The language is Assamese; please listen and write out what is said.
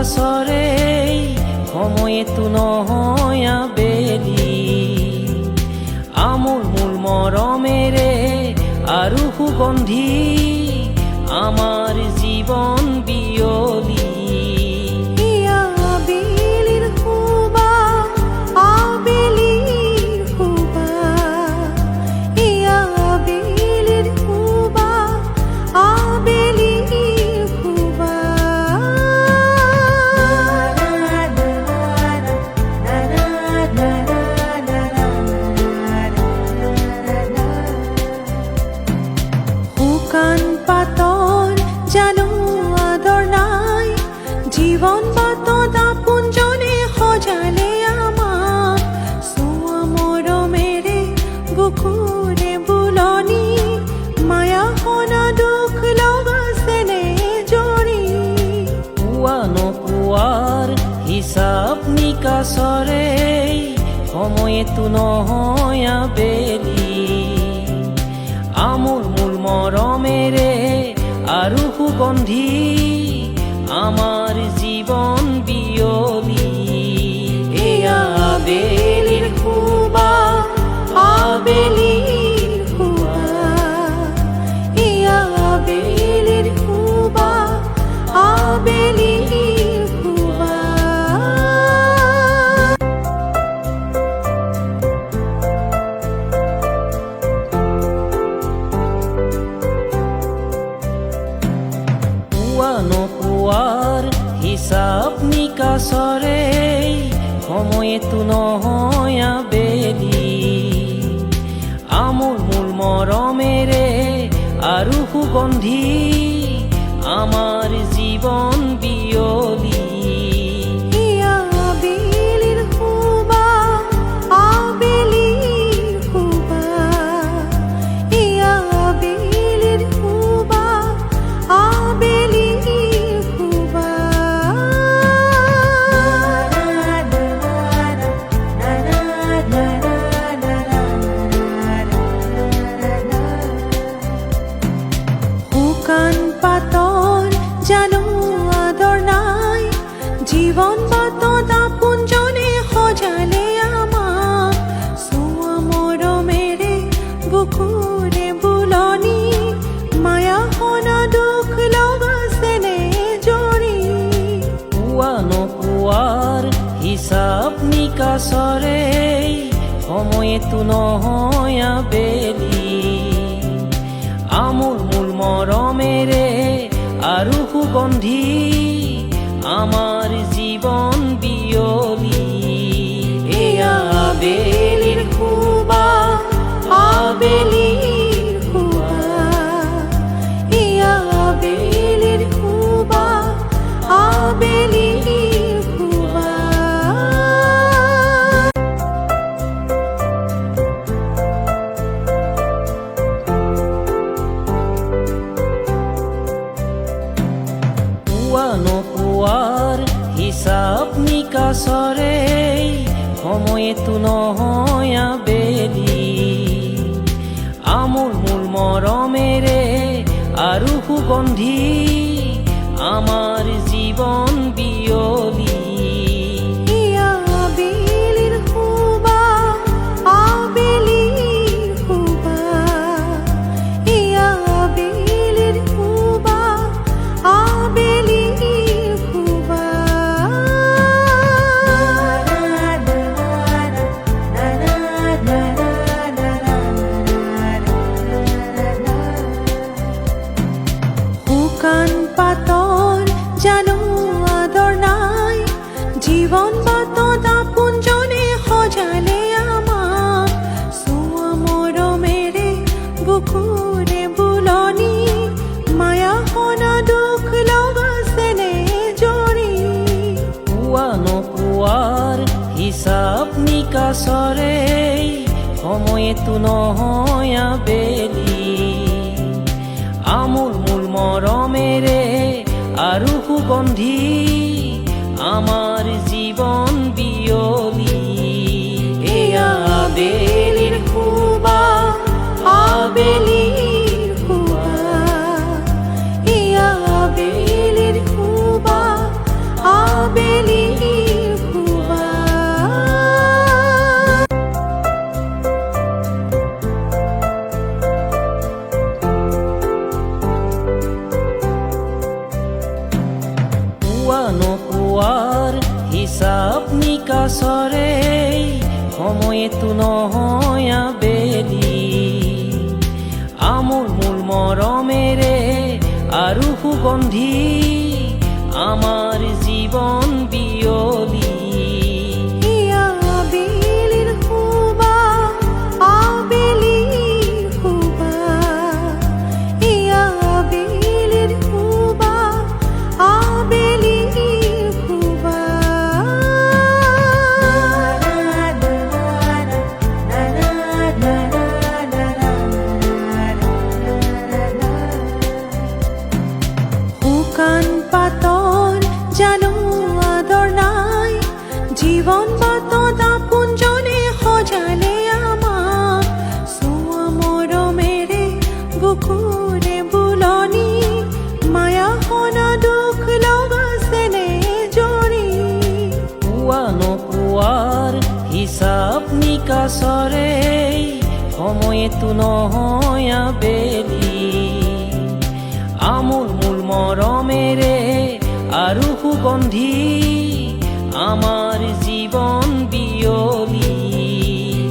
নিকাছৰে সময়তো নহয় আবেলি আমোল মোল মৰমেৰে আৰু সুগন্ধি আমাৰ জীৱন বিয়লি জীবন বাটত আপোনজনে সজালে আমাক চোৱা মৰমেৰে বুকুৰে বুলনি মায়া সনা দুখ লগা চেনেহ জৰি পোৱা নোপোৱাৰ হিচাপ নিকাছৰে সময়তো নহয় আবেলি আমোল মোল মৰমেৰে আৰু সুগন্ধি আমাৰ জীৱন বিয়লি এয়া আবেলিৰ খুবা আবেলিৰ খুবা এয়া আবেলিৰ খুবা আবেলিৰ খুবা পোৱা নোপোৱাৰ হিচাপ নিকাছৰে সময়তো নহয় আবেলি আমোল মোল মৰমেৰে আৰু সুগন্ধি আমাৰ জীৱন বিয়লি জীবন বাটত আপোনজনে সজালে আমাক চোৱা মৰমেৰে বুকুৰে বুলনি মায়া সনা দুখ লগা চেনেহ জৰি পোৱা নোপোৱাৰ হিচাপ নিকাছৰে সময়তো নহয় আবেলি আমোল মোল মৰমেৰে আৰু সুগন্ধি আমাৰ জীৱন বিয়লি এয়া আবেলিৰ খুবা আবেলিৰ খুবা এয়া আবেলিৰ খুবা আবেলিৰ খুবা পোৱা নোপোৱাৰ হিচাপ নিকাছৰে সময়তো নহয় আবেলি আমোল মোল মৰমেৰে আৰু সুগন্ধি আমাৰ জীৱন বিয়লি জীবন বাটত আপোনজনে সজালে আমাক চোৱা মৰমেৰে বুকুৰে বুলনি মায়া সনা দুখ লগা চেনেহ জৰি পোৱা নোপোৱাৰ হিচাপ নিকাছৰে সময়তো নহয় আবেলি আমোল মোল মৰমেৰে আৰু সুগন্ধি আমাৰ জীবন বিয়লি এয়া আবেলিৰ খুবা আবেলিৰ খুবা এয়া আবেলিৰ খুবা হিচাপ নিকাচৰে সময়তো নহয় আবেলি আমোল মূল মৰমেৰে আৰু সুগন্ধি আমাৰ জীৱন বিয়লি ইয়া আবেলিৰ শুবা আবেলিৰ শুবা ইয়া আবেলিৰ শুবা আবেলিৰ শুবা শুকান পাতৰ জানো আদৰ নাই জীৱন বাটত আপোনজনে সজালে আমাক চোৱা মৰমেৰে বুকুৰে বুলনি মায়া সনা দুখ লগা চেনে জৰি পোৱা নোপোৱাৰ হিচাপ নিকাচৰে সময়তো নহয় আবেলি আমোল মূল মৰমেৰে আৰু সুগন্ধি আমাৰ জীৱন বিয়লি